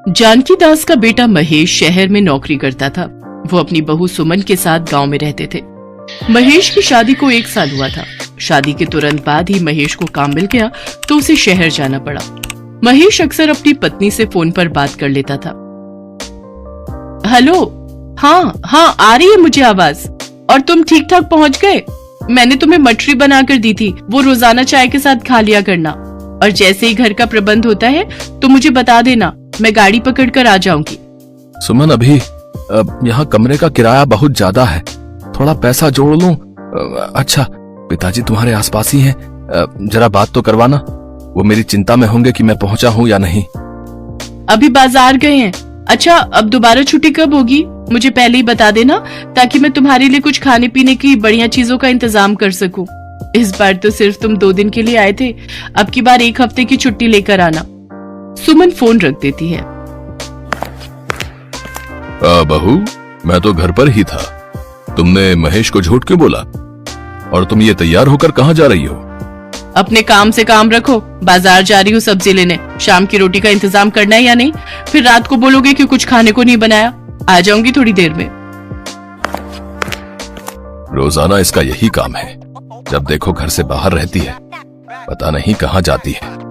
जानकी दास का बेटा महेश शहर में नौकरी करता था। वो अपनी बहू सुमन के साथ गांव में रहते थे। महेश की शादी को 1 साल हुआ था। शादी के तुरंत बाद ही महेश को काम मिल गया तो उसे शहर जाना पड़ा। महेश अक्सर अपनी पत्नी से फोन पर बात कर लेता था। हेलो, हाँ आ रही है मुझे आवाज। और तुम ठीक ठाक पहुंच गए? मैंने तुम्हें मठरी बनाकर दी थी, वो रोजाना चाय के साथ खा लिया करना। और जैसे ही घर का प्रबंध होता है तो मुझे बता देना, मैं गाड़ी पकड़कर आ जाऊंगी। सुमन, अभी यहाँ कमरे का किराया बहुत ज्यादा है, थोड़ा पैसा जोड़ लूं। अच्छा, पिताजी तुम्हारे आसपास ही हैं, जरा बात तो करवाना। वो मेरी चिंता में होंगे कि मैं पहुंचा हूँ या नहीं। अभी बाजार गए हैं। अच्छा, अब दोबारा छुट्टी कब होगी मुझे पहले ही बता देना, ताकि मैं तुम्हारे लिए कुछ खाने पीने की बढ़िया चीजों का इंतजाम कर सकूं। इस बार तो सिर्फ तुम 2 दिन के लिए आए थे, अब की बार 1 हफ्ते की छुट्टी लेकर आना। सुमन फोन रख देती है। बहू, मैं तो घर पर ही था। तुमने महेश को झूठ क्यों बोला? और तुम ये तैयार होकर कहाँ जा रही हो? अपने काम से काम रखो, बाजार जा रही हूँ सब्जी लेने। शाम की रोटी का इंतजाम करना है या नहीं? फिर रात को बोलोगे कि कुछ खाने को नहीं बनाया। आ जाऊंगी थोड़ी देर में। रोजाना इसका यही काम है, जब देखो घर से बाहर रहती है, पता नहीं कहाँ जाती है।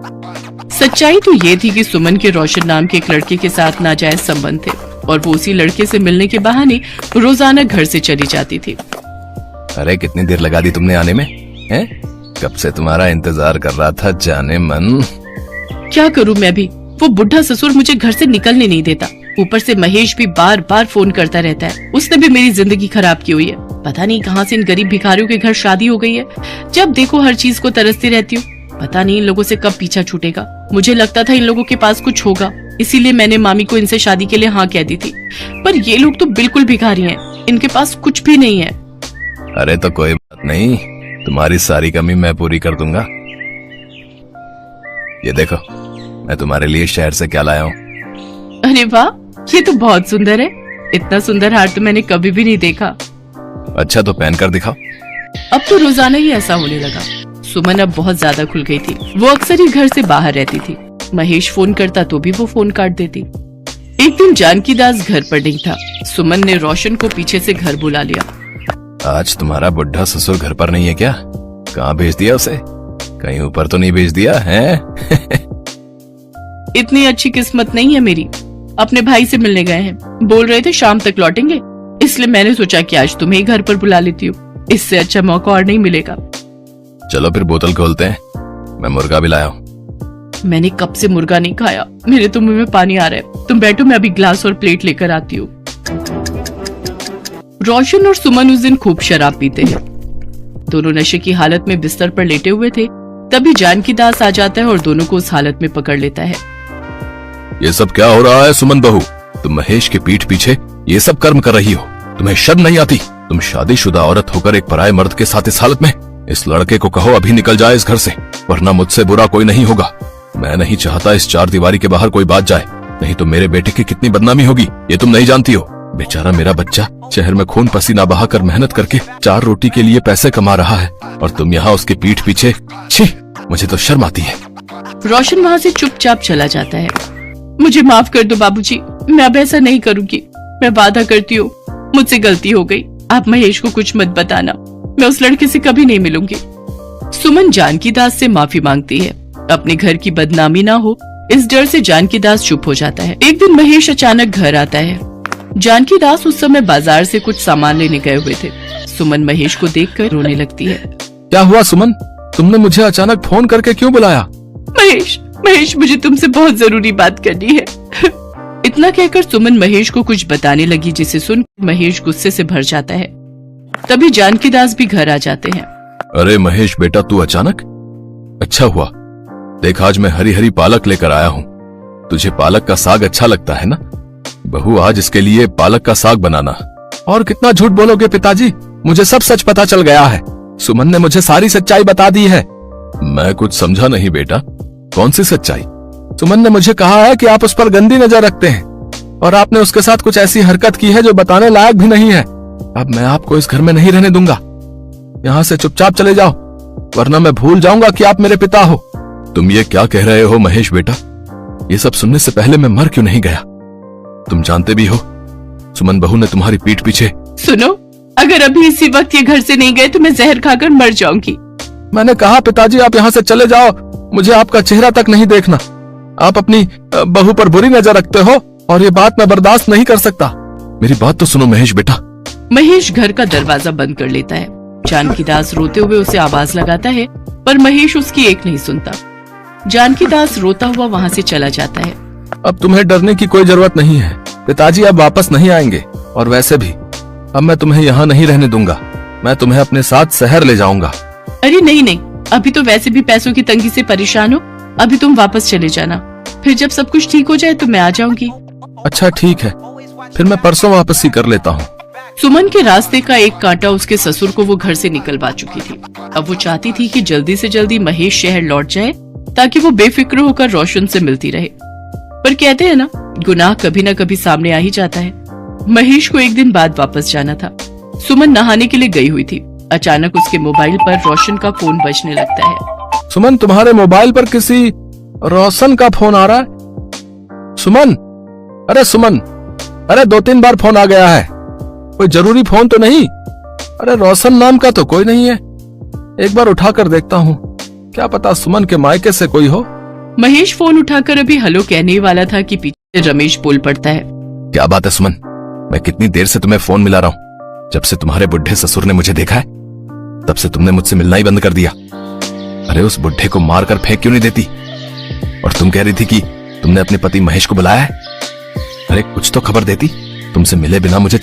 सच्चाई तो ये थी कि सुमन के रोशन नाम के एक लड़के के साथ नाजायज संबंध थे और वो उसी लड़के से मिलने के बहाने रोजाना घर से चली जाती थी। अरे, कितनी देर लगा दी तुमने आने में? हैं? कब से तुम्हारा इंतजार कर रहा था जाने मन। क्या करूं मैं भी, वो बुढ़ा ससुर मुझे घर से निकलने नहीं देता। ऊपर से महेश भी बार बार फोन करता रहता है। उसने भी मेरी जिंदगी खराब की हुई है। पता नहीं कहां से इन गरीब भिखारियों के घर शादी हो गई है। जब देखो हर चीज को तरसती रहती हूँ। पता नहीं इन लोगों से कब पीछा छूटेगा। मुझे लगता था इन लोगों के पास कुछ होगा, इसीलिए मैंने मामी को इनसे शादी के लिए हाँ कह दी थी। पर ये लोग तो बिल्कुल भिखारी हैं, इनके पास कुछ भी नहीं है। अरे तो कोई बात नहीं, तुम्हारी सारी कमी मैं पूरी कर दूंगा। ये देखो, मैं तुम्हारे लिए शहर से क्या लाया हूँ। अरे वाह, ये तो बहुत सुंदर है। इतना सुंदर हार तो मैंने कभी भी नहीं देखा। अच्छा, तो पहन कर दिखाओ। अब तो रोजाना ही ऐसा होने लगा। सुमन अब बहुत ज्यादा खुल गई थी। वो अक्सर ही घर से बाहर रहती थी। महेश फोन करता तो भी वो फोन काट देती। एक दिन जानकी दास घर पर नहीं था। सुमन ने रोशन को पीछे से घर बुला लिया। आज तुम्हारा बुढ़ा ससुर घर पर नहीं है क्या? कहाँ भेज दिया उसे? कहीं ऊपर तो नहीं भेज दिया है? इतनी अच्छी किस्मत नहीं है मेरी। अपने भाई से मिलने गए हैं, बोल रहे थे शाम तक लौटेंगे, इसलिए मैंने सोचा कि आज तुम्हें ही घर पर बुला लेती हूँ। इससे अच्छा मौका और नहीं मिलेगा। चलो फिर बोतल खोलते हैं, मैं मुर्गा भी लाया हूँ। मैंने कब से मुर्गा नहीं खाया, मेरे तो मुंह में पानी आ रहा है। तुम बैठो, मैं अभी ग्लास और प्लेट लेकर आती हूँ। रोशन और सुमन उस दिन खूब शराब पीते हैं। दोनों नशे की हालत में बिस्तर पर लेटे हुए थे। तभी जानकी दास आ जाता है और दोनों को उस हालत में पकड़ लेता है। ये सब क्या हो रहा है सुमन बहू? तुम महेश के पीठ पीछे ये सब कर्म कर रही हो, तुम्हें शर्म नहीं आती? तुम शादीशुदा औरत होकर एक पराये मर्द के साथ इस हालत में? इस लड़के को कहो अभी निकल जाए इस घर से, वरना मुझसे बुरा कोई नहीं होगा। मैं नहीं चाहता इस 4 दीवारी के बाहर कोई बात जाए, नहीं तो मेरे बेटे की कितनी बदनामी होगी ये तुम नहीं जानती हो। बेचारा मेरा बच्चा शहर में खून पसीना बहाकर मेहनत करके 4 रोटी के लिए पैसे कमा रहा है और तुम यहाँ उसके पीठ पीछे। छी, मुझे तो शर्म आती है। रोशन वहाँ से चुपचाप चला जाता है। मुझे माफ कर दो बाबूजी, मैं अब ऐसा नहीं करूंगी। मैं वादा करती हूँ, मुझसे गलती हो गई। आप महेश को कुछ मत बताना, मैं उस लड़के से कभी नहीं मिलूंगी। सुमन जानकी दास से माफी मांगती है। अपने घर की बदनामी ना हो, इस डर से जानकी दास चुप हो जाता है। एक दिन महेश अचानक घर आता है। जानकी दास उस समय बाजार से कुछ सामान लेने गए हुए थे। सुमन महेश को देखकर रोने लगती है। क्या हुआ सुमन, तुमने मुझे अचानक फोन करके क्यों बुलाया? महेश, मुझे तुमसे बहुत जरूरी बात करनी है। इतना कहकर सुमन महेश को कुछ बताने लगी, जिसे सुन महेश गुस्से से भर जाता है। तभी जानकी दास भी घर आ जाते हैं। अरे महेश बेटा, तू अचानक? अच्छा हुआ, देख आज मैं हरी हरी पालक लेकर आया हूँ। तुझे पालक का साग अच्छा लगता है ना? बहू, आज इसके लिए पालक का साग बनाना। और कितना झूठ बोलोगे पिताजी, मुझे सब सच पता चल गया है। सुमन ने मुझे सारी सच्चाई बता दी है। मैं कुछ समझा नहीं बेटा, कौन सी सच्चाई? सुमन ने मुझे कहा है कि आप उस पर गंदी नजर रखते हैं और आपने उसके साथ कुछ ऐसी हरकत की है जो बताने लायक भी नहीं है। अब मैं आपको इस घर में नहीं रहने दूंगा। यहाँ से चुपचाप चले जाओ, वरना मैं भूल जाऊंगा कि आप मेरे पिता हो। तुम ये क्या कह रहे हो महेश बेटा? ये सब सुनने से पहले मैं मर क्यों नहीं गया? तुम जानते भी हो सुमन बहू ने तुम्हारी पीठ पीछे। सुनो, अगर अभी इसी वक्त ये घर से नहीं गए तो मैं जहर खाकर मर जाऊंगी। मैंने कहा पिताजी आप यहाँ से चले जाओ, मुझे आपका चेहरा तक नहीं देखना। आप अपनी बहू पर बुरी नजर रखते हो और ये बात मैं बर्दाश्त नहीं कर सकता। मेरी बात तो सुनो महेश बेटा। महेश घर का दरवाजा बंद कर लेता है। जानकीदास रोते हुए उसे आवाज लगाता है, पर महेश उसकी एक नहीं सुनता। जानकीदास रोता हुआ वहाँ से चला जाता है। अब तुम्हें डरने की कोई जरूरत नहीं है, पिताजी अब वापस नहीं आएंगे। और वैसे भी अब मैं तुम्हें यहाँ नहीं रहने दूंगा, मैं तुम्हें अपने साथ शहर ले जाऊंगा। अरे नहीं नहीं, अभी तो वैसे भी पैसों की तंगी से परेशान हो, अभी तुम वापस चले जाना, फिर जब सब कुछ ठीक हो जाए तो मैं आ जाऊंगी। अच्छा ठीक है, फिर मैं परसों वापस ही कर लेता हूँ। सुमन के रास्ते का एक कांटा उसके ससुर को वो घर से निकलवा चुकी थी। अब वो चाहती थी कि जल्दी से जल्दी महेश शहर लौट जाए ताकि वो बेफिक्र होकर रोशन से मिलती रहे। पर कहते हैं ना, गुनाह कभी न कभी सामने आ ही जाता है। महेश को एक दिन बाद वापस जाना था। सुमन नहाने के लिए गई हुई थी। अचानक उसके मोबाइल पर रोशन का फोन बजने लगता है। सुमन तुम्हारे मोबाइल पर किसी रोशन का फोन आ रहा है। सुमन, अरे सुमन, अरे 2-3 बार फोन आ गया है, कोई जरूरी फोन तो नहीं? अरे रोशन नाम का तो कोई नहीं है, एक बार उठाकर देखता हूँ, क्या पता सुमन के मायके से कोई हो। महेश फोन उठाकर अभी हेलो कहने वाला था कि पीछे रमेश बोल पड़ता है। क्या बात है सुमन, मैं कितनी देर से तुम्हें फोन मिला रहा हूँ। जब से तुम्हारे बुढ़े ससुर ने मुझे देखा है तब से तुमने मुझसे मिलना ही बंद कर दिया। अरे उस बुढ़े को मारकर फेंक क्यों नहीं देती? और तुम कह रही थी कि तुमने अपने पति महेश को बुलाया है। अरे कुछ तो खबर देती, तुमसे मिले बिना मुझे